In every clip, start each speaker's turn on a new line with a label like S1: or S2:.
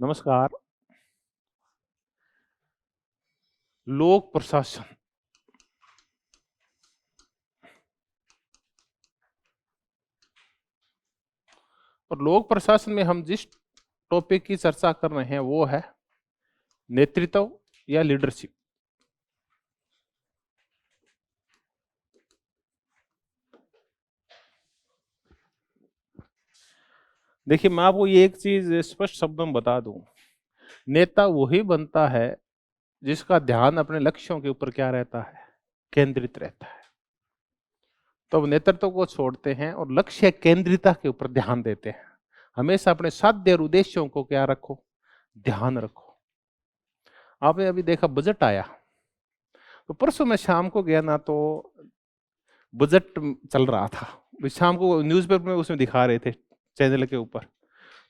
S1: नमस्कार। लोक प्रशासन और लोक प्रशासन में हम जिस टॉपिक की चर्चा कर रहे हैं वो है नेतृत्व या लीडरशिप। देखिए, मैं आपको ये एक चीज स्पष्ट शब्दों में बता दूं, नेता वही बनता है जिसका ध्यान अपने लक्ष्यों के ऊपर क्या रहता है, केंद्रित रहता है। तो अब नेतृत्व को छोड़ते हैं और लक्ष्य केंद्रितता के ऊपर ध्यान देते हैं। हमेशा अपने साध्य और उद्देश्यों को क्या रखो, ध्यान रखो। आपने अभी देखा बजट आया, तो परसों मैं शाम को गया ना, तो बजट चल रहा था। शाम को न्यूज़पेपर में उसमें दिखा रहे थे चैनल के ऊपर।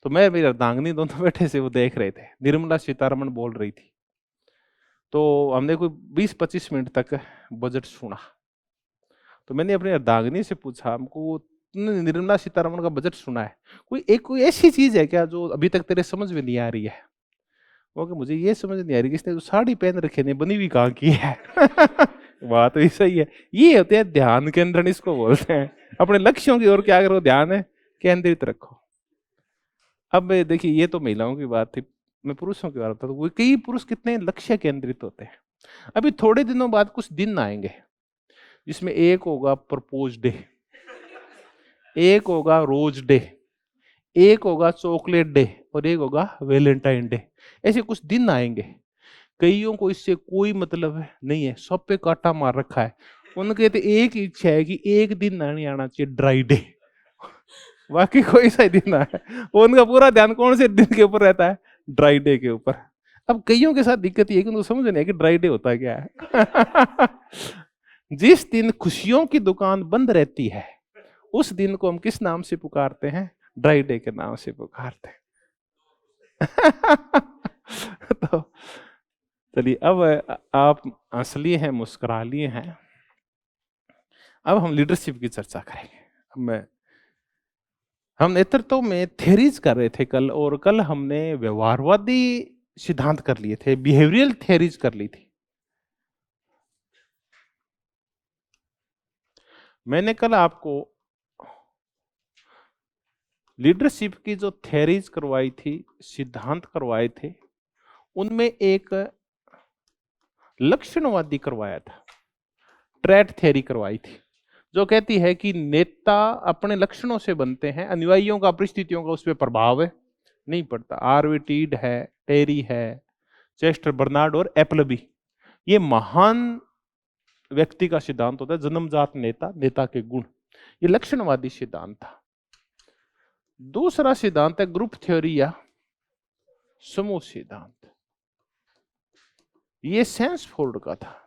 S1: तो मैं मेरी अर्धांगिनी दोनों बैठे से वो देख रहे थे, निर्मला सीतारमण बोल रही थी। तो हमने कोई 20-25 मिनट तक बजट सुना। तो मैंने अपनी अर्धांगिनी से पूछा, हमको तुमने निर्मला सीतारमण का बजट सुना है, कोई ऐसी चीज है क्या जो अभी तक तेरे समझ में नहीं आ रही है? वो कि मुझे ये समझ नहीं आ रही कि इसने जो साड़ी पहन रखी है बनी हुई कहाँ की है। बात भी सही है। ये होते हैं ध्यान केंद्रण, इसको बोलते हैं। अपने लक्ष्यों की ओर क्या करो, ध्यान है केंद्रित रखो। अब देखिए, ये तो महिलाओं की बात थी, मैं पुरुषों की बात बता दूं। कई पुरुष कितने लक्ष्य केंद्रित होते हैं। अभी थोड़े दिनों बाद कुछ दिन आएंगे जिसमें एक होगा प्रपोज डे, एक होगा रोज डे, एक होगा चॉकलेट डे और एक होगा वैलेंटाइन डे। ऐसे कुछ दिन आएंगे। कईयों को इससे कोई मतलब नहीं है, सब पे कांटा मार रखा है। उनके तो एक ही इच्छा है कि एक दिन नहीं आना चाहिए ड्राई डे, बाकी कोई सा दिन है। उनका पूरा ध्यान कौन से दिन के ऊपर रहता है, ड्राई डे के ऊपर। अब कईयों के साथ दिक्कत ये है कि उनको समझ नहीं है कि ड्राई डे होता क्या है। जिस दिन खुशियों की दुकान बंद रहती है उस दिन को हम किस नाम से पुकारते हैं, ड्राई डे के नाम से पुकारते हैं। तो चलिए, अब आप हंस लिए हैं, मुस्कुरा लिए हैं। अब हम लीडरशिप की चर्चा करेंगे। हम नेतृत्व में थेरीज कर रहे थे कल, और कल हमने व्यवहारवादी सिद्धांत कर लिए थे, बिहेवियरल थेरीज कर ली थी। मैंने कल आपको लीडरशिप की जो थेरीज करवाई थी, सिद्धांत करवाए थे, उनमें एक लक्षणवादी करवाया था, ट्रेट थ्योरी करवाई थी, जो कहती है कि नेता अपने लक्षणों से बनते हैं, अनुयायियों का परिस्थितियों का उस पर प्रभाव नहीं पड़ता। आरवी टीड है, टेरी है, चेस्टर बर्नार्ड और एप्लबी, ये महान व्यक्ति का सिद्धांत होता है, जन्मजात नेता, नेता के गुण। ये लक्षणवादी सिद्धांत था। दूसरा सिद्धांत है ग्रुप थ्योरी या समूह सिद्धांत। ये सेंसफोर्ड का था,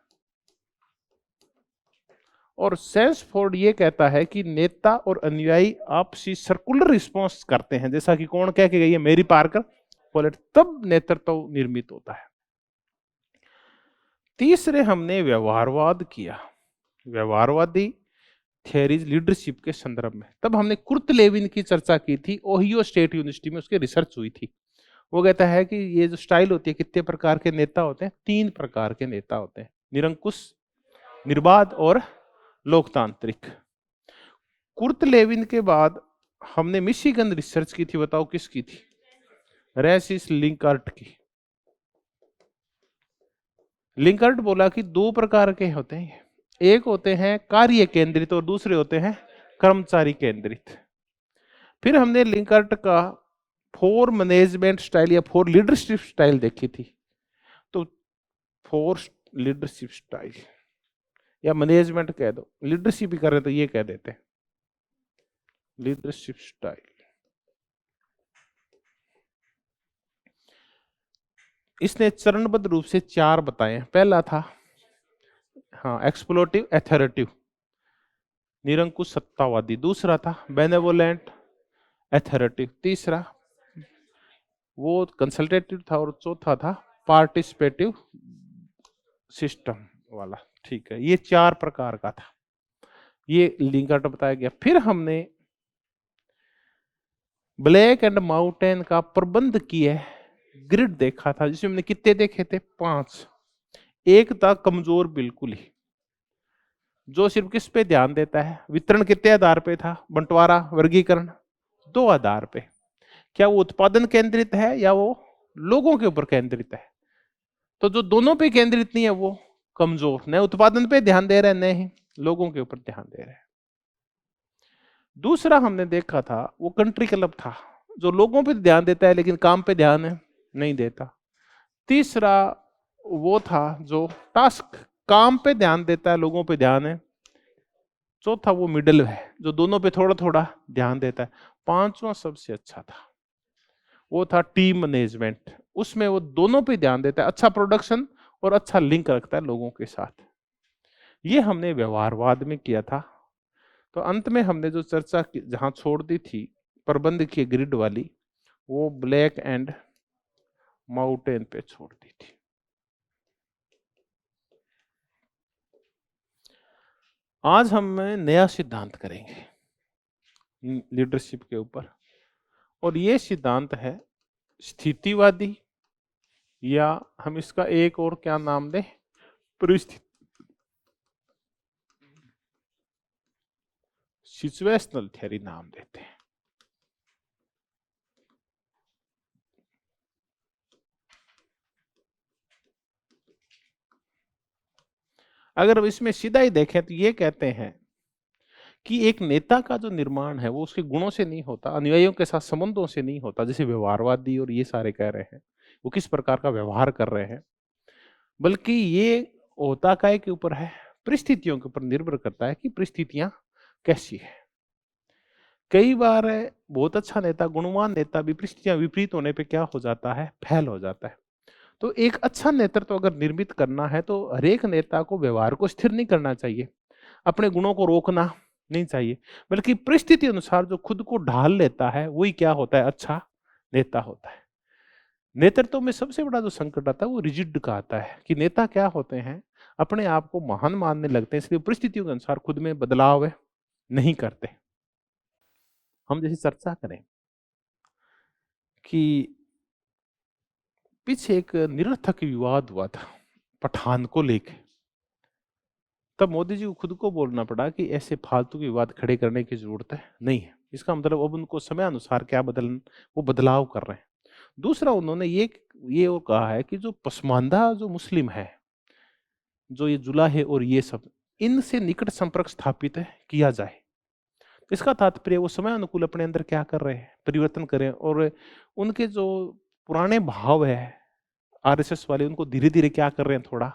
S1: और सेंसफोर्ड ये कहता है कि नेता और अनुयायी आपसी सर्कुलर रिस्पॉन्स करते हैं, जैसा कि कौन कह के गई है, मेरी पार्कर पोलेट, तब नेतृत्व निर्मित होता है। तीसरे हमने व्यवहारवाद किया, व्यवहारवादी थियरीज लीडरशिप के संदर्भ में। तब हमने कुर्ट लेविन की चर्चा की थी, ओहियो स्टेट यूनिवर्सिटी में उसकी रिसर्च हुई थी। वो कहता है कि ये जो स्टाइल होती है, कितने प्रकार के नेता होते हैं, 3 प्रकार के नेता होते हैं, निरंकुश, निर्बाध और लोकतांत्रिक। कुर्ट लेविन के बाद हमने मिशिगन रिसर्च की थी, बताओ किसकी थी, रेसिस लिंकार्ट की। लिंकार्ट बोला कि 2 प्रकार के होते हैं, एक होते हैं कार्य केंद्रित और दूसरे होते हैं कर्मचारी केंद्रित। फिर हमने लिंकार्ट का 4 मैनेजमेंट स्टाइल या 4 लीडरशिप स्टाइल देखी थी। तो 4 लीडरशिप स्टाइल या मैनेजमेंट कह दो, लीडरशिप ही कर रहे तो ये कह देते हैं लीडरशिप स्टाइल। इसने चरणबद्ध रूप से 4 बताए। पहला था एक्सप्लोटिव एथॉरिटिव, निरंकुश सत्तावादी। दूसरा था बेनेवोलेंट एथॉरिटिव। तीसरा वो कंसल्टेटिव था, और चौथा था पार्टिसिपेटिव सिस्टम वाला। ठीक है, ये 4 प्रकार का था, ये लिंकार्ट बताया गया। फिर हमने ब्लैक एंड माउंटेन का प्रबंध किया ग्रिड देखा था जिसमें हमने कितने देखे थे? 5। एक था कमजोर बिल्कुल ही, जो सिर्फ किस पे ध्यान देता है? वितरण कितने आधार पे था? बंटवारा, वर्गीकरण, 2 आधार पे। क्या वो उत्पादन केंद्रित है या वो लोगों के ऊपर केंद्रित है? तो जो दोनों पे केंद्रित नहीं है वो कमजोर, न उत्पादन पे ध्यान दे रहा है न ही लोगों के ऊपर ध्यान दे रहा है। दूसरा हमने देखा था वो कंट्री क्लब था, जो लोगों पे ध्यान देता है लेकिन काम पे ध्यान नहीं देता। तीसरा वो था जो टास्क, काम पे ध्यान देता है, लोगों पे ध्यान है। चौथा वो मिडल है, जो दोनों पे थोड़ा थोड़ा ध्यान देता है। पांचवा सबसे अच्छा था, वो था टीम मैनेजमेंट। उसमें वो दोनों पे ध्यान देता है, अच्छा प्रोडक्शन और अच्छा लिंक रखता है लोगों के साथ। ये हमने व्यवहारवाद में किया था। तो अंत में हमने जो चर्चा जहां छोड़ दी थी प्रबंध की ग्रिड वाली, वो ब्लैक एंड माउंटेन पे छोड़ दी थी। आज हम नया सिद्धांत करेंगे लीडरशिप के ऊपर, और ये सिद्धांत है स्थितिवादी, या हम इसका एक और क्या नाम दें? परिस्थिति, सिचुएशनल थ्योरी नाम देते हैं। अगर इसमें सीधा ही देखें तो ये कहते हैं कि एक नेता का जो निर्माण है वो उसके गुणों से नहीं होता, अनुयायियों के साथ संबंधों से नहीं होता, जैसे व्यवहारवादी और ये सारे कह रहे हैं, वो किस प्रकार का व्यवहार कर रहे हैं, बल्कि ये होता काय के ऊपर है? परिस्थितियों के ऊपर निर्भर करता है कि परिस्थितियां कैसी है। कई बार बहुत अच्छा नेता, गुणवान नेता भी परिस्थितियां विपरीत होने पे क्या हो जाता है? फेल हो जाता है। तो एक अच्छा नेतृत्व अगर निर्मित करना है तो हरेक नेता को व्यवहार को स्थिर नहीं करना चाहिए, अपने गुणों को रोकना नहीं चाहिए, बल्कि परिस्थिति अनुसार जो खुद को ढाल लेता है वही क्या होता है? अच्छा नेता होता है। नेतृत्व में सबसे बड़ा जो संकट आता है वो रिजिड का आता है, कि नेता क्या होते हैं? अपने आप को महान मानने लगते हैं, इसलिए परिस्थितियों के अनुसार खुद में बदलाव नहीं करते। हम जैसे चर्चा करें कि पीछे एक निरर्थक विवाद हुआ था पठान को लेकर, तब मोदी जी को खुद को बोलना पड़ा कि ऐसे फालतू विवाद खड़े करने की जरूरत नहीं है। इसका मतलब अब उनको समय अनुसार क्या वो बदलाव कर रहे हैं। दूसरा उन्होंने ये और कहा है कि जो पसमानदा जो मुस्लिम है, जो ये जुलाहे और ये सब, इनसे निकट संपर्क स्थापित किया जाए। इसका तात्पर्य वो समय अनुकूल अपने अंदर क्या कर रहे हैं? परिवर्तन करें, और उनके जो पुराने भाव है आरएसएस वाले, उनको धीरे धीरे क्या कर रहे हैं? थोड़ा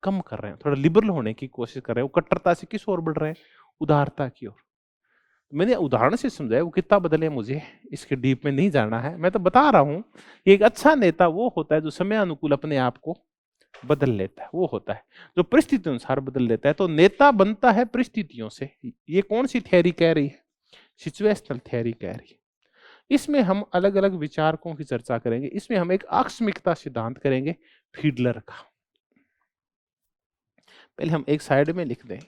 S1: कम कर रहे हैं, थोड़ा लिबरल होने की कोशिश कर रहे हैं। वो कट्टरता से किस ओर बढ़ रहे हैं? उदारता की ओर। मैंने उदाहरण से समझाया, वो कितना बदले मुझे इसके डीप में नहीं जाना है, मैं तो बता रहा हूं कि एक अच्छा नेता वो होता है जो समय अनुकूल अपने आप को बदल लेता है, वो होता है जो परिस्थिति अनुसार बदल लेता है। तो नेता बनता है परिस्थितियों से। ये कौन सी थ्योरी कह रही है? सिचुएशनल थ्योरी कह रही है। इसमें हम अलग अलग विचारकों की चर्चा करेंगे। इसमें हम एक आकस्मिकता सिद्धांत करेंगे फीडलर का। पहले हम एक साइड में लिख दें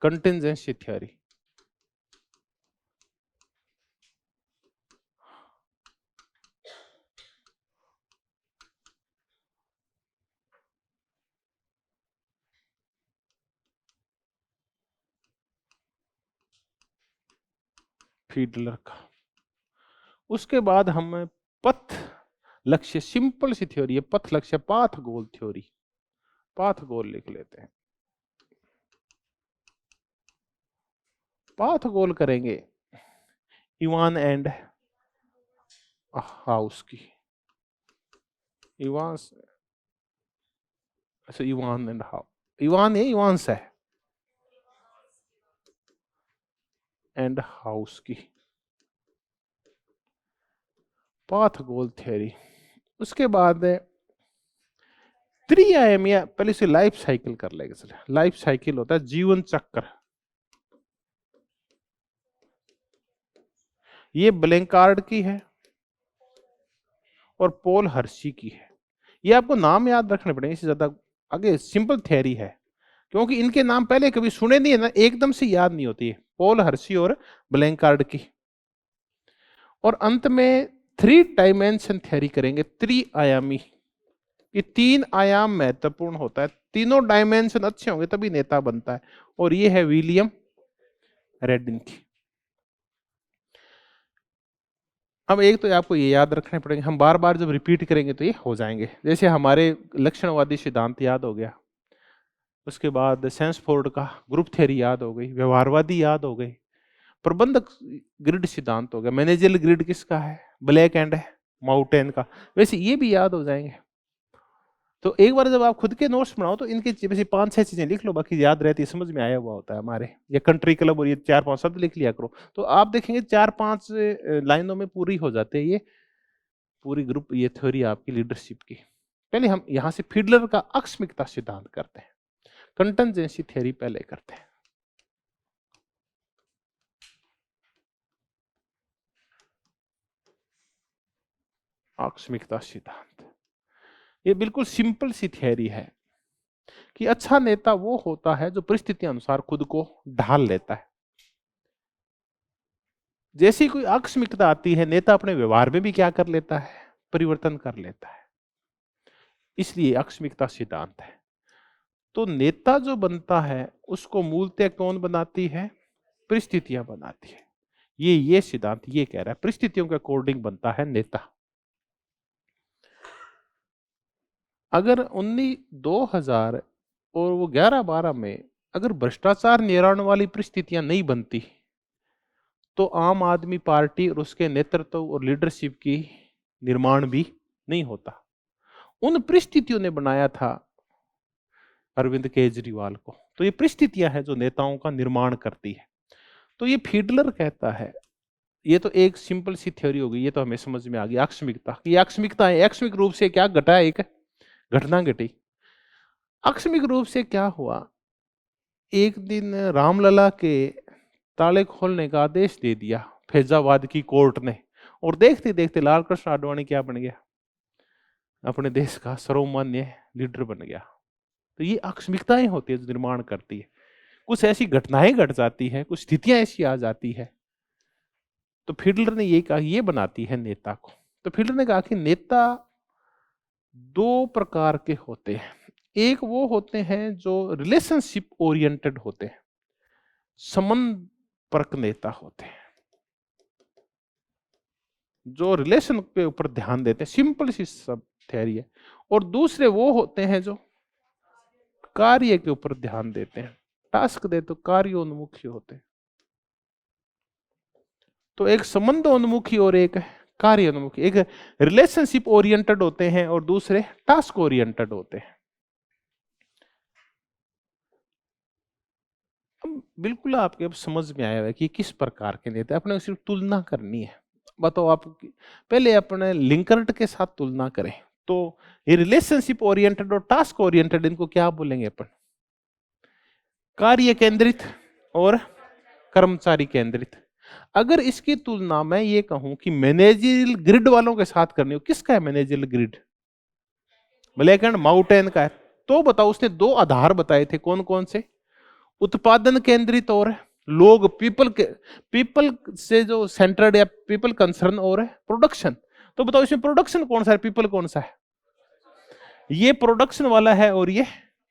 S1: कंटिंजेंसी थ्योरी। फीडलर का। उसके बाद हम पथ लक्ष्य, सिंपल सी थ्योरी है पथ लक्ष्य, पाथ गोल थ्योरी, पाथ गोल लिख लेते हैं। पाथ गोल करेंगे इवान एंड हाउस की। इवान, अच्छा इवान एंड हाउ, इवान है इवांस है, एंड हाउस की पाथ गोल थ्योरी। उसके बाद त्रिआयामी, पहले से लाइफ साइकिल कर लेंगे। चले, लाइफ साइकिल होता है जीवन चक्र। ये ब्लैंकार्ड की है और पॉल हर्शी की है। ये आपको नाम याद रखने पड़ेंगे, इससे ज्यादा आगे सिंपल थ्योरी है, क्योंकि इनके नाम पहले कभी सुने नहीं है ना, एकदम से याद नहीं होती है। पॉल हर्शी और ब्लैंकार्ड की। और अंत में 3 डायमेंशन थ्योरी करेंगे, त्रिआयामी। ये 3 आयाम महत्वपूर्ण होता है, तीनों डायमेंशन अच्छे होंगे तभी नेता बनता है। और ये है विलियम रेडिन की। अब एक तो आपको ये याद रखने पड़ेंगे, हम बार बार जब रिपीट करेंगे तो ये हो जाएंगे। जैसे हमारे लक्षणवादी सिद्धांत याद हो गया, उसके बाद सेंसफोर्ड का ग्रुप थ्योरी याद हो गई, व्यवहारवादी याद हो गई, प्रबंधक ग्रिड सिद्धांत हो गया, मैनेजरल ग्रिड किसका है, ब्लैक एंड माउंटेन का, वैसे ये भी याद हो जाएंगे। तो एक बार जब आप खुद के नोट्स बनाओ तो इनके वैसे 5-6 चीजें लिख लो, बाकी याद रहती है, समझ में आया हुआ होता है हमारे। या कंट्री क्लब और ये 4-5 शब्द लिख लिया करो, तो आप देखेंगे 4-5 लाइनों में पूरी हो जाते हैं ये पूरी ग्रुप, ये थ्योरी आपकी लीडरशिप की। पहले हम यहाँ से फीडलर का आकस्मिकता सिद्धांत करते हैं, कंटिजेंसी थ्योरी पहले करते हैं। आकस्मिकता सिद्धांत ये बिल्कुल सिंपल सी थ्योरी है कि अच्छा नेता वो होता है जो परिस्थिति अनुसार खुद को ढाल लेता है। जैसी कोई आकस्मिकता आती है, नेता अपने व्यवहार में भी क्या कर लेता है, परिवर्तन कर लेता है, इसलिए आकस्मिकता सिद्धांत है। तो नेता जो बनता है उसको मूलतः कौन बनाती है, परिस्थितियां बनाती है। ये सिद्धांत ये कह रहा है परिस्थितियों के अकॉर्डिंग बनता है नेता। अगर 2000 और वो 11-12 में अगर भ्रष्टाचार निवारण वाली परिस्थितियां नहीं बनती तो आम आदमी पार्टी और उसके नेतृत्व और लीडरशिप की निर्माण भी नहीं होता। उन परिस्थितियों ने बनाया था अरविंद केजरीवाल को। तो ये परिस्थितियां हैं जो नेताओं का निर्माण करती है। तो ये फीडलर कहता है, ये तो एक सिंपल सी थ्योरी हो गई, ये तो हमें समझ में आ गई आकस्मिकता। ये आकस्मिकता है, आकस्मिक रूप से क्या घटा, एक घटना घटी। आकस्मिक रूप से क्या हुआ, एक दिन रामलला के ताले खोलने का आदेश दे दिया फैजाबाद की कोर्ट ने, और देखते देखते लाल कृष्ण आडवाणी क्या बन गया, अपने देश का सर्वमान्य लीडर बन गया। तो ये आकस्मिकताएं होती है जो निर्माण करती है, कुछ ऐसी घटनाएं घट जाती है, कुछ स्थितियां ऐसी आ जाती है। तो फीडलर ने ये कहा, ये बनाती है नेता को। तो फीडलर ने कहा कि नेता 2 प्रकार के होते हैं। एक वो होते हैं जो रिलेशनशिप ओरिएंटेड होते हैं, संबंध परक नेता होते हैं, जो रिलेशन के ऊपर ध्यान देते हैं, सिंपल सी सब थ्योरी है। और दूसरे वो होते हैं जो कार्य के ऊपर ध्यान देते हैं, टास्क दे तो कार्योन्मुखी होते हैं। तो एक संबंधोन्मुखी और एक कार्योन्मुखी, एक रिलेशनशिप ओरिएंटेड होते हैं और दूसरे टास्क ओरिएंटेड होते हैं। बिल्कुल आपके अब समझ में आया है कि किस प्रकार के नेता, अपने सिर्फ तुलना करनी है। बताओ आप पहले अपने लिंकर्ट के साथ तुलना करें तो ये रिलेशनशिप ओरिएंटेड और टास्क ओरिएंटेड, इनको क्या बोलेंगे अपन, कार्य केंद्रित और कर्मचारी केंद्रित। अगर इसकी तुलना मैं ये कहूं कि मैनेजरियल ग्रिड वालों के साथ करनी हो, किसका है managerial grid, black and mountain का है। तो बताओ उसने 2 आधार बताए थे, कौन कौन से, उत्पादन केंद्रित और लोग पीपल से जो सेंटर्ड या पीपल कंसर्न, और प्रोडक्शन। तो बताओ इसमें प्रोडक्शन कौन सा है, पीपल कौन सा है, ये प्रोडक्शन वाला है और ये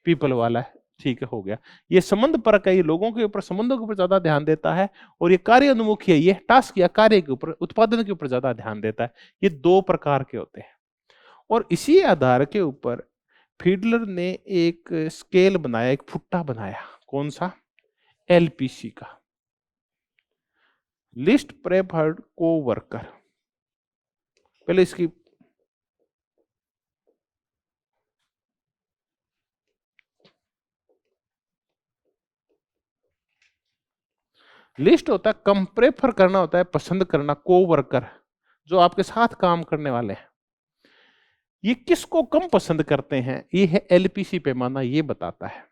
S1: पीपल वाला है। ठीक है, हो गया। ये संबंध परक है, ये लोगों के ऊपर, संबंधों के ऊपर ज्यादा ध्यान देता है, और ये कार्य उन्मुखी है, ये टास्क या कार्य के ऊपर, उत्पादन के ऊपर ज्यादा ध्यान देता है। ये 2 प्रकार के होते हैं। और इसी आधार के ऊपर फीडलर ने एक स्केल बनाया, एक फुट्टा बनाया, कौन सा, एलपीसी का, लिस्ट प्रेफर्ड कोवर्कर। पहले इसकी लिस्ट होता है, कम प्रेफर करना होता है, पसंद करना, कोवर्कर जो आपके साथ काम करने वाले हैं। ये किसको कम पसंद करते हैं, ये है एलपीसी पैमाना, ये बताता है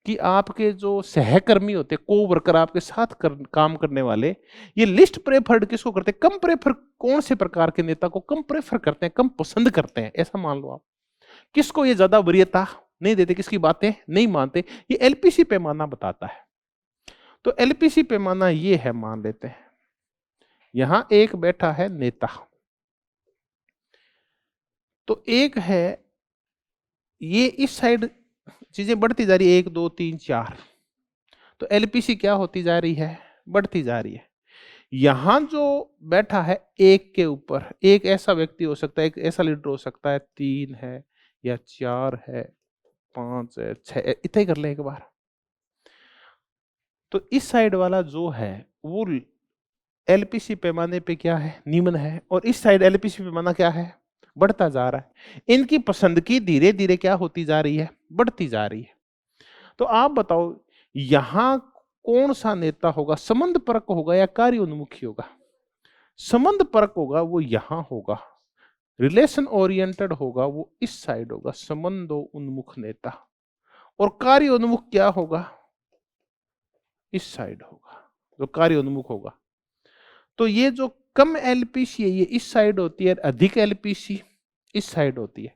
S1: कि आपके जो सहकर्मी होते हैं, कोवर्कर, आपके साथ काम करने वाले, ये लिस्ट प्रेफर्ड किसको करते हैं, कम प्रेफर, कौन से प्रकार के नेता को कम प्रेफर करते हैं, कम पसंद करते हैं, ऐसा मान लो आप। किसको ये ज्यादा वरीयता नहीं देते, किसकी बातें नहीं मानते, ये एलपीसी पैमाना बताता है। तो एलपीसी पैमाना ये है, मान लेते हैं यहां एक बैठा है नेता, तो एक है, ये इस साइड चीजें बढ़ती जा रही है, 1 2 3 4, तो एलपीसी क्या होती जा रही है, बढ़ती जा रही है। यहां जो बैठा है एक के ऊपर, एक ऐसा व्यक्ति हो सकता है, एक ऐसा लीडर हो सकता है, 3 है या 4 है, 5 है, 6 है, इतना ही कर ले एक बार। तो इस साइड वाला जो है वो एलपीसी पैमाने पे क्या है, निम्न है, और इस साइड एलपीसी पैमाना क्या है, बढ़ता जा रहा है। इनकी पसंद की धीरे धीरे क्या होती जा रही है, बढ़ती जा रही है। तो आप बताओ यहां कौन सा नेता होगा, संबंध परक होगा या कार्योन्मुखी होगा? संबंध परक होगा वो यहां होगा, रिलेशन ओरिएंटेड होगा वो इस साइड होगा, संबंधो उन्मुख नेता। और कार्योन्मुख क्या होगा, इस साइड होगा, जो कार्योन्मुख होगा। तो ये जो कम एलपीसी है ये इस साइड होती है, अधिक एलपीसी इस साइड होती है।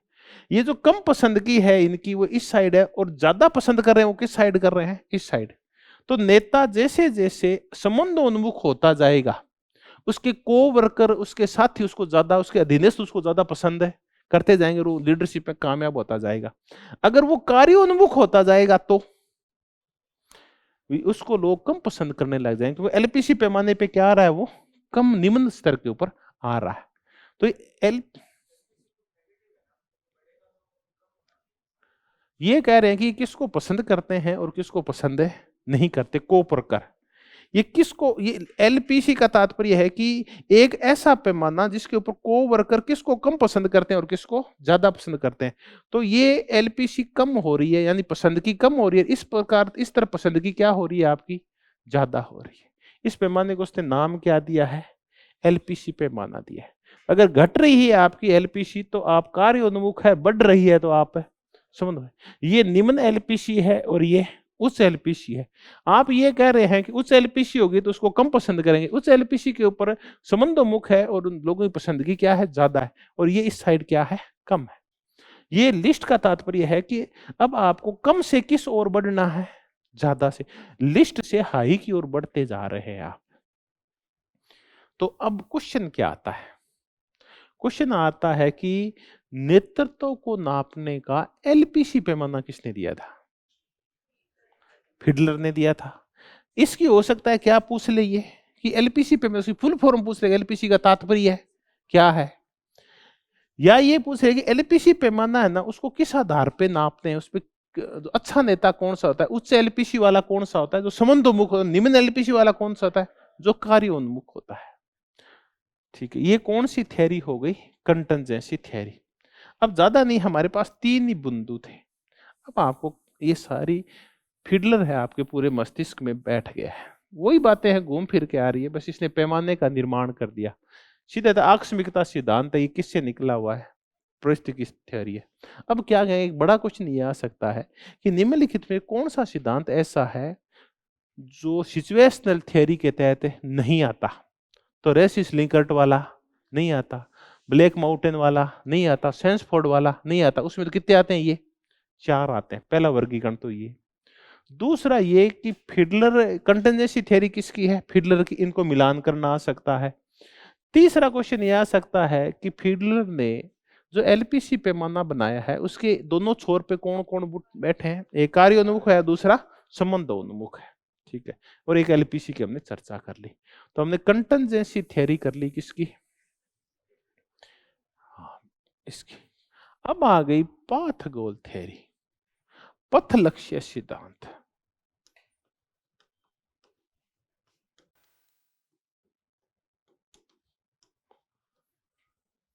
S1: ये जो कम पसंद की है इनकी वो इस साइड है, और ज्यादा पसंद कर रहे हैं वो किस साइड कर रहे हैं, इस साइड। तो नेता जैसे जैसे संबंधोन्मुख होता जाएगा, उसके को वर्कर, उसके साथी उसको ज्यादा, उसके अधीनस्थ उसको ज्यादा पसंद है करते जाएंगे, वो लीडरशिप में कामयाब होता जाएगा। अगर वो कार्योन्मुख होता जाएगा तो उसको लोग कम पसंद करने लग जाएंगे, क्योंकि एलपीसी पैमाने पे क्या आ रहा है, वो कम निम्न स्तर के ऊपर आ रहा है। तो एल ये कह रहे हैं कि किसको पसंद करते हैं और किसको पसंद नहीं करते, को प्रकार। ये किसको, ये एलपीसी का तात्पर्य है कि एक ऐसा पैमाना जिसके ऊपर को वर्कर किसको कम पसंद करते हैं और किसको ज्यादा पसंद करते हैं। तो ये एलपीसी कम हो रही है, यानी पसंद की कम हो रही है, इस प्रकार इस तरह पसंद की क्या हो रही है, आपकी ज्यादा हो रही है। इस पैमाने को उसने नाम क्या दिया है, एलपीसी पैमाना दिया है। अगर घट रही है आपकी एलपीसी तो आप कार्योन्मुख है, बढ़ रही है तो आप समझ, ये निम्न एलपीसी है और ये उच्च एलपीसी है। आप ये कह रहे हैं कि उच्च एलपीसी होगी तो उसको कम पसंद करेंगे, उच्च एलपीसी के ऊपर संबंधोन्मुख है और उन लोगों की पसंदगी क्या है, ज्यादा है, और ये इस साइड क्या है, कम है। ये लिस्ट का तात्पर्य है कि अब आपको कम से किस ओर बढ़ना है, ज्यादा से, लिस्ट से हाई की ओर बढ़ते जा रहे हैं आप। तो अब क्वेश्चन क्या आता है, क्वेश्चन आता है कि नेतृत्व को नापने का एलपीसी पैमाना किसने दिया था, फिडलर ने दिया था। इसकी हो सकता है क्या पूछ ले ये कि एलपीसी पैमाना, उसकी फुल फॉर्म पूछ लेगा, एलपीसी का तात्पर्य क्या है, या ये पूछ रहे कि एलपीसी पैमाना है ना उसको किस आधार पे नापते हैं, उस पे अच्छा नेता कौन सा होता है, उच्च एलपीसी वाला कौन सा होता है जो संबंधोन्मुख होता है, निम्न एलपीसी वाला कौन सा होता है जो कार्योन्मुख होता है। ठीक है, ये कौन सी थ्योरी हो गई, कंटिजेंसी थ्योरी। अब ज्यादा नहीं, हमारे पास 3 ही बिंदु थे। अब आपको ये सारी फिडलर है आपके पूरे मस्तिष्क में बैठ गया है, वही बातें हैं घूम फिर के आ रही है, बस इसने पैमाने का निर्माण कर दिया। सीधे आकस्मिकता सिद्धांत है, ये किससे निकला हुआ है, परिस्थिति की थ्योरी है। अब क्या कहें, एक बड़ा क्वेश्चन ये आ सकता है कि निम्नलिखित में कौन सा सिद्धांत ऐसा है जो सिचुएशनल थ्योरी के तहत नहीं आता। तो रेसिस लिंकर्ट वाला नहीं आता, ब्लैक माउंटेन वाला नहीं आता, सेंसफोर्ड वाला नहीं आता। उसमें तो कितने आते हैं, ये 4 आते हैं। पहला वर्गीकरण तो ये। दूसरा ये कि फिडलर कंटिजेंसी थ्योरी किसकी है, फिडलर की, इनको मिलान करना आ सकता है। तीसरा क्वेश्चन ये आ सकता है कि फिडलर ने जो एलपीसी पैमाना बनाया है उसके दोनों छोर पे कौन कौन बैठे हैं, एक कार्योन्मुख है, दूसरा संबंधोन्मुख है। ठीक है, और एक एलपीसी की हमने चर्चा कर ली। तो हमने कंटिजेंसी थ्योरी कर ली किसकी, हाँ, इसकी। अब आ गई पाथ गोल थ्योरी, पथ लक्ष्य सिद्धांत।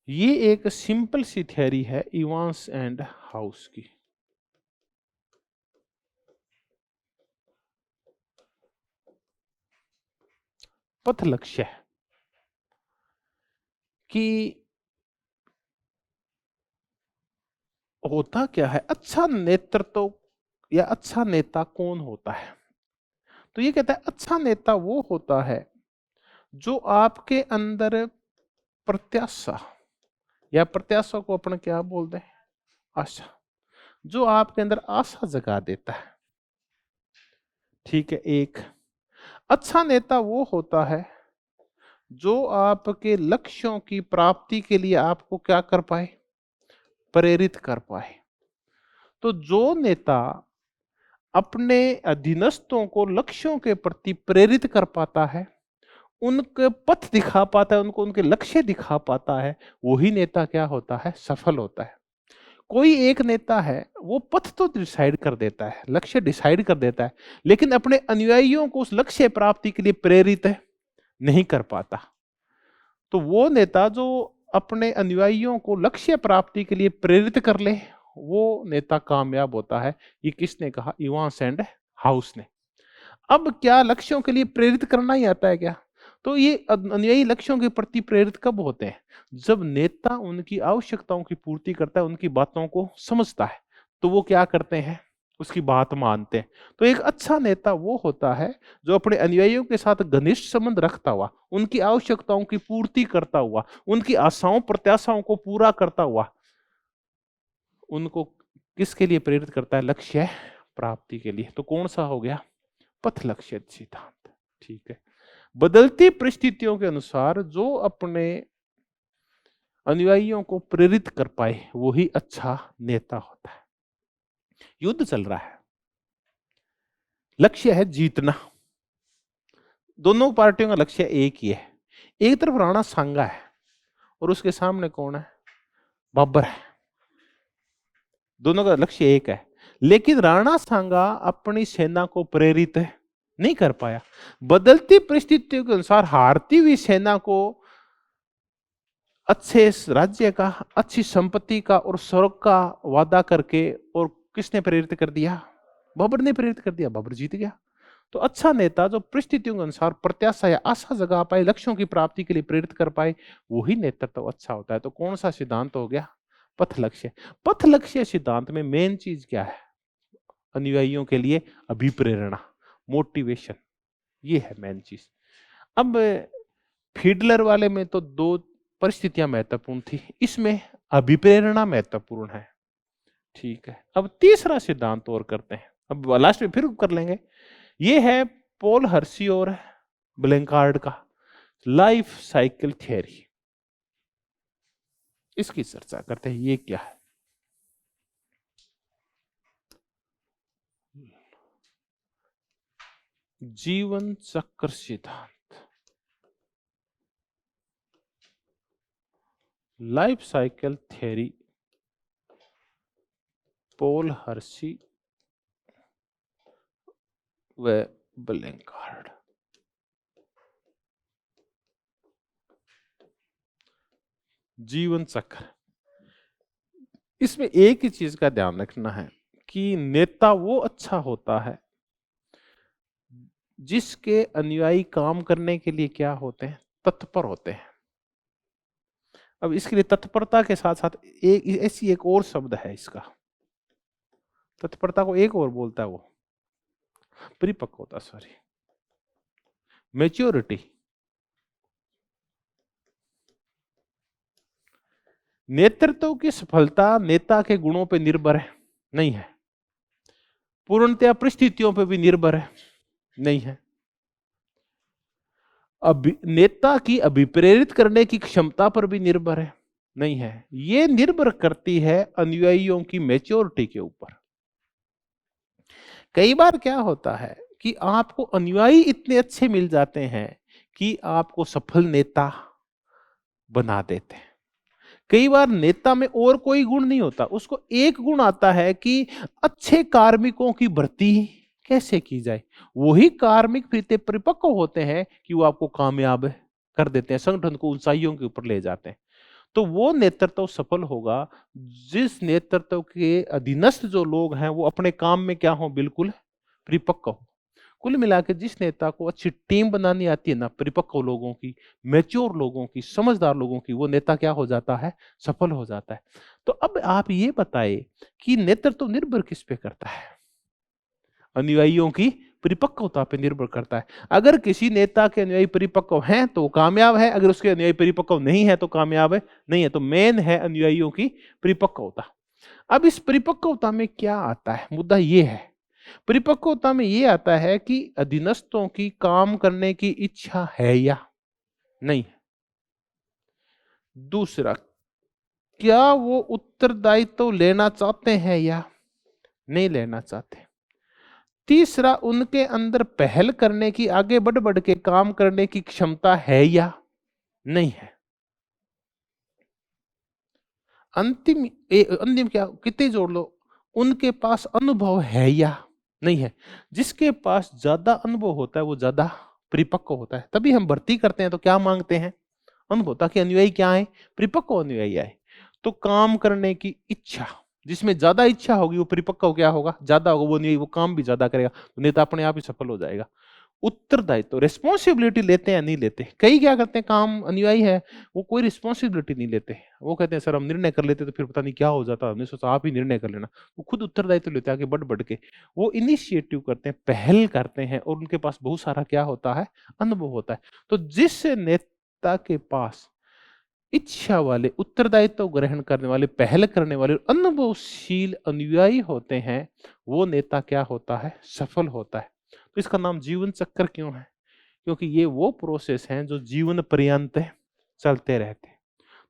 S1: ये एक सिंपल सी थ्योरी है इवांस एंड हाउस की। पथ लक्ष्य कि होता क्या है, अच्छा नेतृत्व या अच्छा नेता कौन होता है। तो ये कहता है अच्छा नेता वो होता है जो आपके अंदर प्रत्याशा, या प्रत्याशा को अपन क्या बोलते हैं, आशा, जो आपके अंदर आशा जगा देता है। ठीक है, एक अच्छा नेता वो होता है जो आपके लक्ष्यों की प्राप्ति के लिए आपको क्या कर पाए, प्रेरित कर पाए। तो जो नेता अपने अधीनस्थों को लक्ष्यों के प्रति प्रेरित कर पाता है, उनके पथ दिखा पाता है, उनको उनके लक्ष्य दिखा पाता है, वही नेता क्या होता है, सफल होता है। कोई एक नेता है, वो पथ तो डिसाइड कर देता है, लक्ष्य डिसाइड कर देता है, लेकिन अपने अनुयायियों को उस लक्ष्य प्राप्ति के लिए प्रेरित नहीं कर पाता। तो वो नेता जो अपने अनुयायियों को लक्ष्य प्राप्ति के लिए प्रेरित कर ले, वो नेता कामयाब होता है। ये किसने कहा, इवांस एंड हाउस ने। अब क्या लक्ष्यों के लिए प्रेरित करना ही आता है क्या? तो ये अनुयायी लक्ष्यों के प्रति प्रेरित कब होते हैं, जब नेता उनकी आवश्यकताओं की पूर्ति करता है, उनकी बातों को समझता है, तो वो क्या करते हैं, उसकी बात मानते हैं। तो एक अच्छा नेता वो होता है जो अपने अनुयायियों के साथ घनिष्ठ संबंध रखता हुआ, उनकी आवश्यकताओं की पूर्ति करता हुआ, उनकी आशाओं प्रत्याशाओं को पूरा करता हुआ, उनको किसके लिए प्रेरित करता है, लक्ष्य प्राप्ति के लिए। तो कौन सा हो गया, पथ लक्ष्य सिद्धांत। ठीक है। बदलती परिस्थितियों के अनुसार जो अपने अनुयायियों को प्रेरित कर पाए, वही अच्छा नेता होता है। युद्ध चल रहा है, लक्ष्य है जीतना, दोनों पार्टियों का लक्ष्य एक ही है। एक तरफ राणा सांगा है और उसके सामने कौन है, बाबर है। दोनों का लक्ष्य एक है, लेकिन राणा सांगा अपनी सेना को प्रेरित नहीं कर पाया। बदलती परिस्थितियों के अनुसार हारती हुई सेना को अच्छे राज्य का, अच्छी संपत्ति का और स्वर्ग का वादा करके, और किसने प्रेरित कर दिया, बाबर ने प्रेरित कर दिया, बाबर जीत गया। तो अच्छा नेता जो परिस्थितियों के अनुसार प्रत्याशा या आशा जगा पाए, लक्ष्यों की प्राप्ति के लिए प्रेरित कर पाए, वही नेतृत्व तो अच्छा होता है। तो कौन सा सिद्धांत हो गया, पथ लक्ष्य। पथ लक्ष्य सिद्धांत में मेन चीज क्या है, अनुयायियों के लिए अभिप्रेरणा, मोटिवेशन, ये है मेन चीज। अब फीडलर वाले में तो दो परिस्थितियां महत्वपूर्ण थी, इसमें अभिप्रेरणा महत्वपूर्ण है। ठीक है। अब तीसरा सिद्धांत और करते हैं, अब लास्ट में फिर कर लेंगे। ये है पॉल हर्शी और ब्लैंकार्ड का लाइफ साइकिल थ्योरी। इसकी चर्चा करते हैं, ये क्या है। जीवन चक्र सिद्धांत, life cycle theory, Paul Hershey व ब्लैंकार्ड। जीवन चक्र, इसमें एक ही चीज का ध्यान रखना है कि नेता वो अच्छा होता है जिसके अनुयायी काम करने के लिए क्या होते हैं, तत्पर होते हैं। अब इसके लिए तत्परता के साथ साथ एक ऐसी एक और शब्द है इसका, तत्परता को एक और बोलता है वो परिपक्वता, सॉरी, मैच्योरिटी। नेतृत्व की सफलता नेता के गुणों पे निर्भर है नहीं है, पूर्णतया परिस्थितियों पे भी निर्भर है नहीं है, नेता की अभिप्रेरित करने की क्षमता पर भी निर्भर है नहीं है। ये निर्भर करती है अनुयायियों की मैच्योरिटी के ऊपर। कई बार क्या होता है कि आपको अनुयायी इतने अच्छे मिल जाते हैं कि आपको सफल नेता बना देते हैं। कई बार नेता में और कोई गुण नहीं होता, उसको एक गुण आता है कि अच्छे कार्मिकों की भर्ती कैसे की जाए। वही कार्मिक फिर इतने परिपक्व होते हैं कि वो आपको कामयाब कर देते हैं, संगठन को ऊंचाइयों के ऊपर ले जाते हैं। तो वो नेतृत्व सफल होगा जिस नेतृत्व के अधीनस्थ जो लोग हैं वो अपने काम में क्या हो, बिल्कुल परिपक्व हो। कुल मिला के जिस नेता को अच्छी टीम बनानी आती है ना, परिपक्व लोगों की, मैच्योर लोगों की, समझदार लोगों की, वो नेता क्या हो जाता है, सफल हो जाता है। तो अब आप ये बताइए कि नेतृत्व निर्भर किस पे करता है, अनुयायियों की परिपक्वता पे निर्भर करता है। अगर किसी नेता के अनुयायी परिपक्व हैं तो कामयाब है, अगर उसके अनुयायी परिपक्व नहीं है तो कामयाब है नहीं है। तो मेन है अनुयायियों की परिपक्वता। अब इस परिपक्वता में क्या आता है, मुद्दा ये है, परिपक्वता में ये आता है कि अधीनस्थों की काम करने की इच्छा है या नहीं है। दूसरा, क्या वो उत्तरदायित्व लेना चाहते हैं या नहीं लेना चाहते। तीसरा, उनके अंदर पहल करने की, आगे बढ़ बढ़ के काम करने की क्षमता है या नहीं है। अंतिम क्या, कितने जोड़ लो, उनके पास अनुभव है या नहीं है। जिसके पास ज्यादा अनुभव होता है वो ज्यादा परिपक्व होता है। तभी हम भर्ती करते हैं तो क्या मांगते हैं, अनुभव, ताकि अनुयायी क्या आए, परिपक्व अनुयायी आए। तो काम करने की इच्छा, जिसमें ज्यादा इच्छा होगी वो परिपक्व क्या होगा, ज्यादा होगा, वो अनुयायी वो काम भी ज्यादा करेगा, तो नेता अपने आप ही सफल हो जाएगा। उत्तरदायित्व, रिस्पॉन्सिबिलिटी लेते हैं या नहीं लेते। कई क्या करते हैं, काम अनुयायी है वो कोई रिस्पॉन्सिबिलिटी नहीं लेते, वो कहते हैं सर हम निर्णय कर लेते तो फिर पता नहीं क्या हो जाता, हमने सोचा आप ही निर्णय कर लेना। वो खुद उत्तरदायित्व लेते हैं, आगे बढ़ बढ़ के वो इनिशिएटिव करते हैं, पहल करते हैं, और उनके पास बहुत सारा क्या होता है, अनुभव होता है। तो जिस नेता के पास इच्छा वाले, उत्तरदायित्व ग्रहण करने वाले, पहल करने वाले, अनुभवशील अनुयायी होते हैं, वो नेता क्या होता है, सफल होता है। तो इसका नाम जीवन चक्र क्यों है, क्योंकि ये वो प्रोसेस हैं जो जीवन पर्यंत चलते रहते हैं।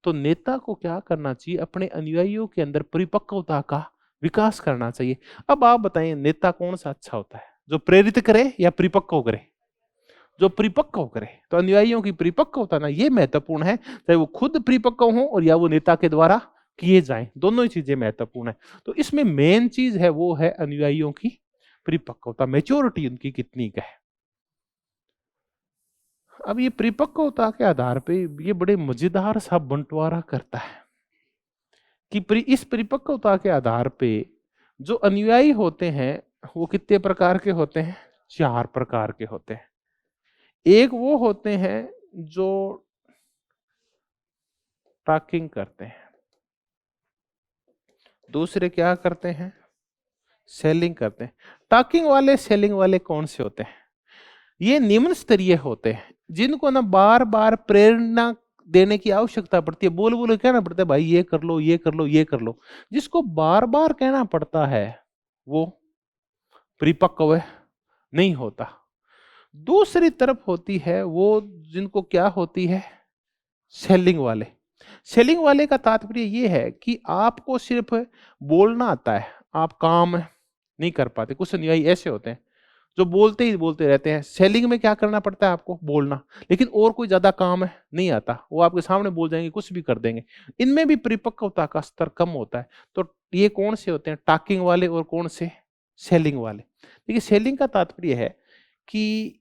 S1: तो नेता को क्या करना चाहिए, अपने अनुयायियों के अंदर परिपक्वता का विकास करना चाहिए। अब आप बताइए नेता कौन सा अच्छा होता है, जो प्रेरित करे या परिपक्व करे। जो परिपक्व करे, तो अनुयायियों की परिपक्वता ना, ये महत्वपूर्ण है, चाहे वो खुद परिपक्व हो और या वो नेता के द्वारा किए जाएं, दोनों ही चीजें महत्वपूर्ण है। तो इसमें मेन चीज है वो है अनुयायियों की परिपक्वता, मेच्योरिटी उनकी कितनी का है। अब ये परिपक्वता के आधार पे ये बड़े मजेदार सा बंटवारा करता है कि इस परिपक्वता के आधार पे जो अनुयायी होते हैं वो कितने प्रकार के होते हैं, 4 प्रकार के होते हैं। एक वो होते हैं जो टॉकिंग करते हैं, दूसरे क्या करते हैं, सेलिंग करते हैं। टॉकिंग वाले, सेलिंग वाले कौन से होते हैं, ये निम्न स्तरीय होते हैं, जिनको ना बार बार प्रेरणा देने की आवश्यकता पड़ती है, बोल बोल के कहना पड़ता है भाई ये कर लो, ये कर लो, ये कर लो। जिसको बार बार कहना पड़ता है वो परिपक्व नहीं होता। दूसरी तरफ होती है वो जिनको क्या होती है, सेलिंग वाले। सेलिंग वाले का तात्पर्य ये है कि आपको सिर्फ बोलना आता है, आप काम नहीं कर पाते। कुछ अनुयायी ऐसे होते हैं जो बोलते ही बोलते रहते हैं। सेलिंग में क्या करना पड़ता है, आपको बोलना, लेकिन और कोई ज्यादा काम है नहीं आता, वो आपके सामने बोल जाएंगे, कुछ भी कर देंगे। इनमें भी परिपक्वता का स्तर कम होता है। तो ये कौन से होते हैं, टॉकिंग वाले और कौन से, सेलिंग वाले। देखिए सेलिंग का तात्पर्य है कि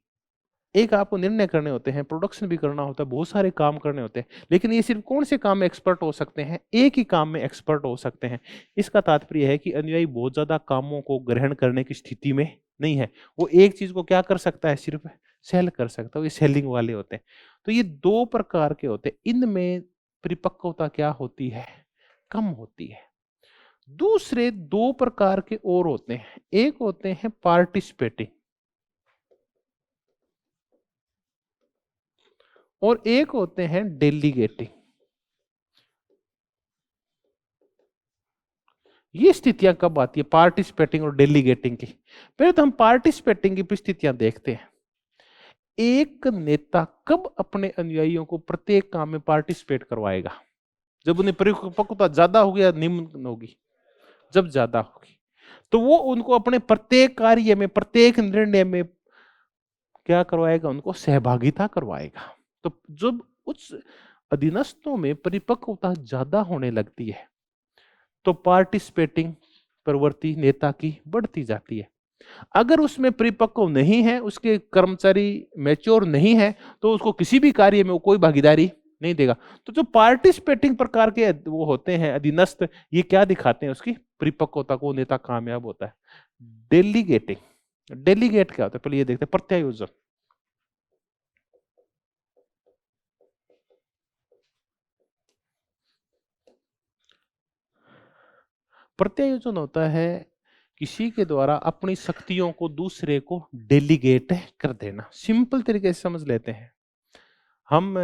S1: एक आपको निर्णय करने होते हैं, प्रोडक्शन भी करना होता है, बहुत सारे काम करने होते हैं, लेकिन ये सिर्फ कौन से काम में एक्सपर्ट हो सकते हैं, एक ही काम में एक्सपर्ट हो सकते हैं। इसका तात्पर्य है कि अनुयायी बहुत ज्यादा कामों को ग्रहण करने की स्थिति में नहीं है। वो एक चीज को क्या कर सकता है, सिर्फ सेल कर सकता है, ये सेलिंग वाले होते हैं। तो ये 2 प्रकार के होते हैं, इनमें परिपक्वता क्या होती है, कम होती है। दूसरे 2 प्रकार के और होते हैं, एक होते हैं पार्टिसिपेटिंग और एक होते हैं डेलीगेटिंग। ये स्थितियां कब आती है, पार्टिसिपेटिंग और डेलीगेटिंग की। पहले तो हम पार्टिसिपेटिंग की स्थितियां देखते हैं। एक नेता कब अपने अनुयायियों को प्रत्येक काम में पार्टिसिपेट करवाएगा, जब उन्हें परिपक्वता ज्यादा होगी या निम्न होगी, जब ज्यादा होगी। तो वो उनको अपने प्रत्येक कार्य में, प्रत्येक निर्णय में क्या करवाएगा, उनको सहभागिता करवाएगा। तो जब उस अधीनस्थों में परिपक्वता ज्यादा होने लगती है तो पार्टिसिपेटिंग प्रवृत्ति नेता की बढ़ती जाती है। अगर उसमें परिपक्व नहीं है, उसके कर्मचारी मैच्योर नहीं है, तो उसको किसी भी कार्य में वो कोई भागीदारी नहीं देगा। तो जो पार्टिसिपेटिंग प्रकार के वो होते हैं अधीनस्थ, ये क्या दिखाते हैं, उसकी परिपक्वता को, नेता कामयाब होता है। डेलीगेटिंग, डेलीगेट क्या होता है, पहले ये देखते हैं, प्रत्यायोजन। प्रत्यायोजन होता है किसी के द्वारा अपनी शक्तियों को दूसरे को डेलीगेट कर देना। सिंपल तरीके से समझ लेते हैं, हम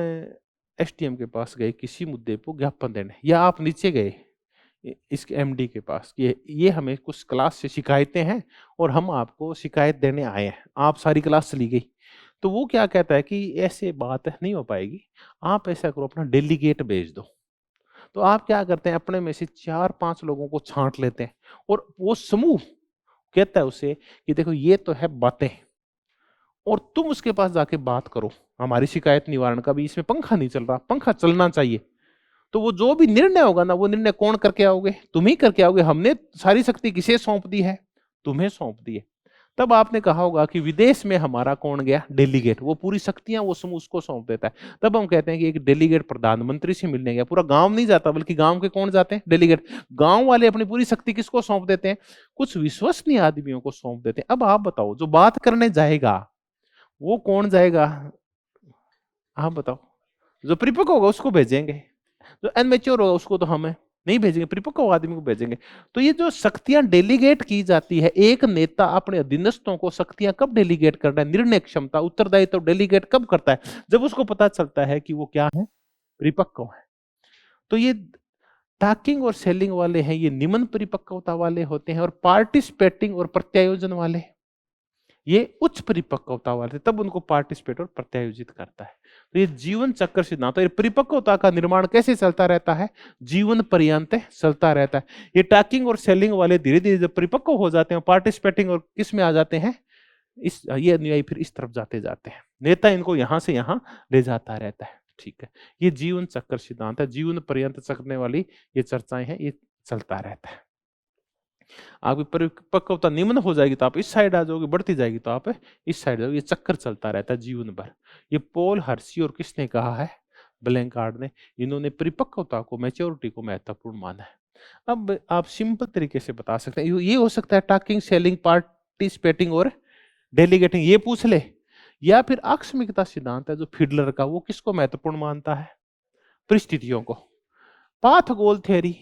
S1: एसडीएम के पास गए किसी मुद्दे को ज्ञापन देने, या आप नीचे गए इसके एमडी के पास कि ये हमें कुछ क्लास से शिकायतें हैं और हम आपको शिकायत देने आए हैं, आप सारी क्लास चली गई। तो वो क्या कहता है कि ऐसे बात नहीं हो पाएगी, आप ऐसा करो, अपना डेलीगेट भेज दो। तो आप क्या करते हैं, अपने में से 4-5 लोगों को छांट लेते हैं और वो समूह कहता है उसे कि देखो ये तो है बातें, और तुम उसके पास जाके बात करो, हमारी शिकायत निवारण का भी इसमें पंखा नहीं चल रहा, पंखा चलना चाहिए। तो वो जो भी निर्णय होगा ना, वो निर्णय कौन करके आओगे, तुम ही करके आओगे। हमने सारी शक्ति किसे सौंप दी है, तुम्हें सौंप दी है। तब आपने कहा होगा कि विदेश में हमारा कौन गया, डेलीगेट, वो पूरी शक्तियां वो समूह उसको सौंप देता है। तब हम कहते हैं कि एक डेलीगेट प्रधानमंत्री से मिलने गया, पूरा गांव नहीं जाता, बल्कि गांव के कौन जाते हैं, डेलीगेट। गांव वाले अपनी पूरी शक्ति किसको सौंप देते हैं, कुछ विश्वसनीय आदमियों को सौंप देते हैं। अब आप बताओ, जो बात करने जाएगा वो कौन जाएगा, आप बताओ। जो परिपक्व होगा उसको भेजेंगे, जो अनमेच्योर होगा उसको तो हमें नहीं भेजेंगे, परिपक्व आदमी को भेजेंगे। तो ये जो शक्तियां डेलीगेट की जाती है, एक नेता अपने अधीनस्थों को शक्तियां कब डेलीगेट करता है, निर्णय क्षमता, उत्तरदायित्व तो डेलीगेट कब करता है, जब उसको पता चलता है कि वो क्या है, परिपक्व है। तो ये टॉकिंग और सेलिंग वाले हैं, ये निम्न परिपक्वता वाले होते हैं, और पार्टिसिपेटिंग और प्रत्यायोजन वाले ये उच्च परिपक्वता वाले, तब उनको पार्टिसिपेट और प्रत्यायोजित करता है। तो ये जीवन चक्र सिद्धांत, तो ये परिपक्वता का निर्माण कैसे चलता रहता है, जीवन पर्यंत चलता रहता है। ये टॉकिंग और सेलिंग वाले धीरे धीरे जब परिपक्व हो जाते हैं, पार्टिसिपेटिंग और किस में आ जाते हैं, इस ये अनुयायी फिर इस तरफ जाते हैं, नेता इनको यहां से यहां ले जाता रहता है। ठीक है, ये जीवन चक्र सिद्धांत है, जीवन पर्यंत चलने वाली ये चर्चाएं हैं, ये चलता रहता है। आपकी परिपक्वता निम्न हो जाएगी तो आप इस साइड आ जाओगे, बढ़ती जाएगी तो आप इस साइड जाओगे। ये चक्कर चलता रहता है जीवन भर। ये पॉल हर्शी और किसने कहा है, ब्लैंकार्ड ने। इन्होंने परिपक्वता को, मैच्योरिटी को महत्वपूर्ण माना है। अब आप सिंपल तरीके से बता सकते हैं, ये हो सकता है टॉकिंग, सेलिंग, पार्टिसिपेटिंग और डेलीगेटिंग, ये पूछ ले। या फिर आकस्मिकता सिद्धांत है जो फिडलर का, वो किसको महत्वपूर्ण मानता है, परिस्थितियों को। पाथ गोल थ्योरी,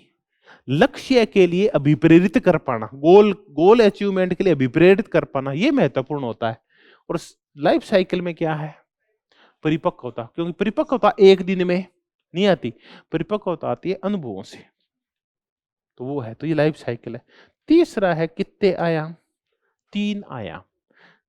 S1: लक्ष्य के लिए अभिप्रेरित कर पाना, गोल अचीवमेंट के लिए अभिप्रेरित कर पाना, यह महत्वपूर्ण होता है। और लाइफ साइकिल में क्या है, परिपक्वता, क्योंकि परिपक्वता एक दिन में नहीं आती, परिपक्वता आती है अनुभवों से। तो वो है, तो ये लाइफ साइकिल है। तीसरा है कितने आयाम, 3 आयाम।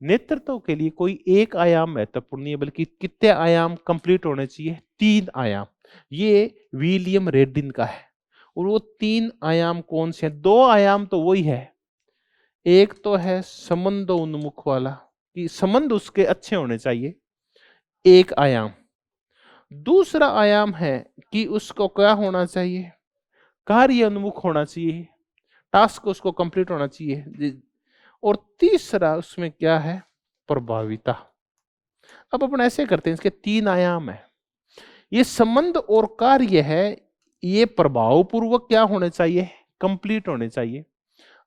S1: नेतृत्व के लिए कोई एक आयाम महत्वपूर्ण नहीं है, बल्कि कितने आयाम कंप्लीट होने चाहिए, 3 आयाम। ये विलियम रेडिन का है। और वो 3 आयाम कौन से हैं, 2 आयाम तो वही है। एक तो है संबंध उन्मुख वाला, कि संबंध उसके अच्छे होने चाहिए, एक आयाम। दूसरा आयाम है कि उसको क्या होना चाहिए, कार्य उन्मुख होना चाहिए, टास्क उसको कंप्लीट होना चाहिए। और तीसरा उसमें क्या है, प्रभाविता। अब अपन ऐसे करते हैं, इसके 3 आयाम है। ये संबंध और कार्य है, ये प्रभाव पूर्वक क्या होने चाहिए, कंप्लीट होने चाहिए।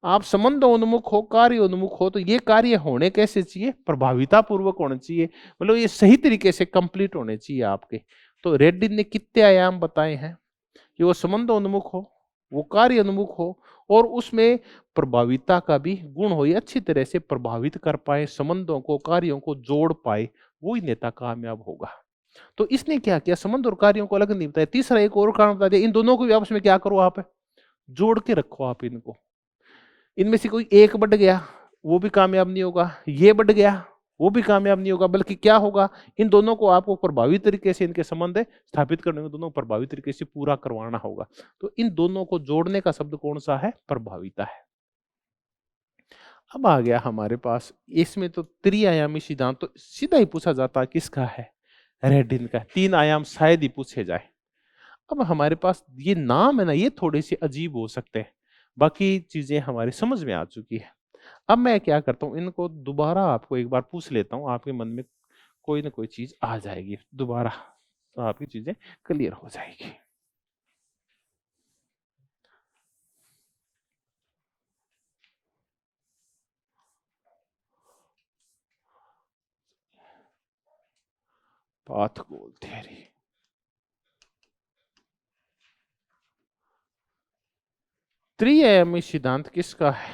S1: आप संबंध उन्मुख हो, कार्य उन्मुख हो, तो ये कार्य होने कैसे चाहिए, प्रभाविता पूर्वक होने चाहिए, मतलब ये सही तरीके से कंप्लीट होने चाहिए आपके। तो रेड्डी ने कितने आयाम बताए हैं, कि वो संबंध उन्मुख हो, वो कार्य उन्मुख हो, और उसमें प्रभाविता का भी गुण हो, ये अच्छी तरह से प्रभावित कर पाए, संबंधों को, कार्यों को जोड़ पाए, वही नेता कामयाब होगा। तो इसने क्या किया, संबंध और कार्यों को अलग नहीं बताया। तीसरा एक और कारण बता दिया, इन दोनों को भी आपस में क्या करो, आप जोड़ के रखो। आप इनको, इनमें से कोई एक बढ़ गया वो भी कामयाब नहीं होगा, ये बढ़ गया वो भी कामयाब नहीं होगा, बल्कि क्या होगा, इन दोनों को आपको प्रभावी तरीके से इनके संबंध स्थापित करने को, दोनों प्रभावी तरीके से पूरा करवाना होगा। तो इन दोनों को जोड़ने का शब्द कौन सा है, प्रभाविता है। अब आ गया हमारे पास, इसमें तो त्रिआयामी सिद्धांत तो सीधा ही पूछा जाता है, किसका है, रेडिन का। 3 आयाम शायद ही पूछे जाए। अब हमारे पास ये नाम है ना, ये थोड़े से अजीब हो सकते हैं, बाकी चीजें हमारी समझ में आ चुकी है। अब मैं क्या करता हूं, इनको दोबारा आपको एक बार पूछ लेता हूं, आपके मन में कोई ना कोई चीज आ जाएगी दोबारा, तो आपकी चीजें क्लियर हो जाएगी। पाथ गोल थ्योरी, त्रिआयामी सिद्धांत किसका है,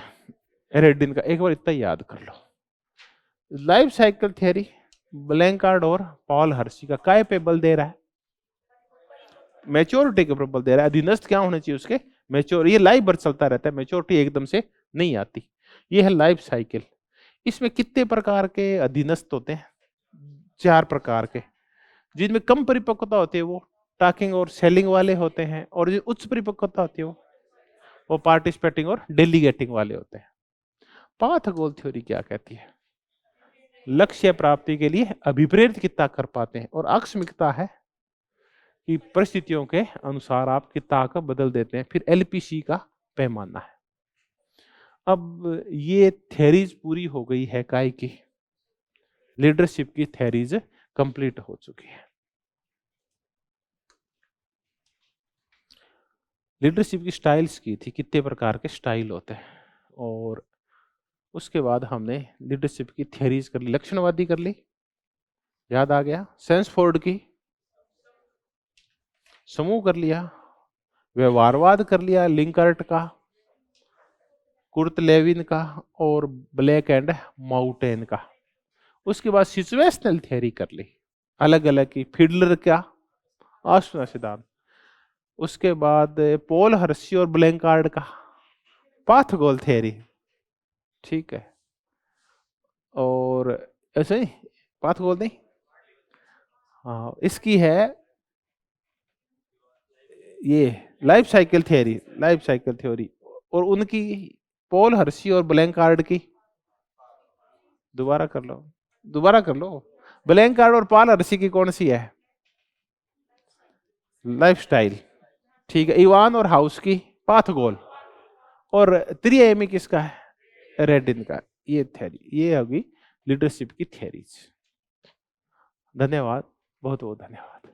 S1: रेडिन का। एक बार इतना याद कर लो। लाइफ साइकिल थ्योरी ब्लैंकार्ड और पॉल हर्शी का, काय पे बल दे रहा है, मैच्योरिटी के ऊपर बल दे रहा है। अधीनस्थ क्या होने चाहिए उसके, मैच्योर। ये लाइफ भर चलता रहता है, मैच्योरिटी एकदम से नहीं आती। ये है लाइफ साइकिल। इसमें कितने प्रकार के अधीनस्थ होते हैं, 4 प्रकार के, जिनमें कम परिपक्वता होती है वो टॉकिंग और सेलिंग वाले होते हैं, और जो उच्च परिपक्वता होती है वो पार्टिसिपेटिंग और डेलीगेटिंग वाले होते हैं। पाथ गोल थ्योरी क्या कहती है? लक्ष्य प्राप्ति के लिए अभिप्रेरित कितना कर पाते हैं, और आकस्मिकता है कि परिस्थितियों के अनुसार आप कितना का बदल देते हैं। फिर एलपीसी का पैमाना है। अब ये थ्योरीज पूरी हो गई है, काय की लीडरशिप की थ्योरीज कंप्लीट हो चुकी है। लीडरशिप की स्टाइल्स की थी, कितने प्रकार के स्टाइल होते हैं, और उसके बाद हमने लीडरशिप की थ्योरीज कर ली, लक्षणवादी कर ली, याद आ गया, सेंसफोर्ड की, समूह कर लिया, व्यवहारवाद कर लिया लिंकर्ट का, कुर्ट लेविन का, और ब्लैक एंड माउंटेन का। उसके बाद सिचुएशनल थ्योरी कर ली, अलग अलग की, फिडलर का आश्वासन सिद्धांत। उसके बाद पॉल हर्शी और ब्लैंकार्ड का पाथ गोल थ्योरी, ठीक है। और ऐसे ही पाथ गोल नहीं, हाँ, इसकी है ये life cycle theory, life cycle theory. और उनकी पॉल हर्शी और ब्लैंकार्ड की, दोबारा कर लो, दोबारा कर लो, ब्लैंकार्ड और पॉल हर्शी की कौन सी है? लाइफ स्टाइल, ठीक है। इवान और हाउस की पाथ गोल, और त्रिएमी किसका है? रेडिन का। ये थ्योरी, ये होगी लीडरशिप की थ्योरीज। धन्यवाद, बहुत बहुत धन्यवाद।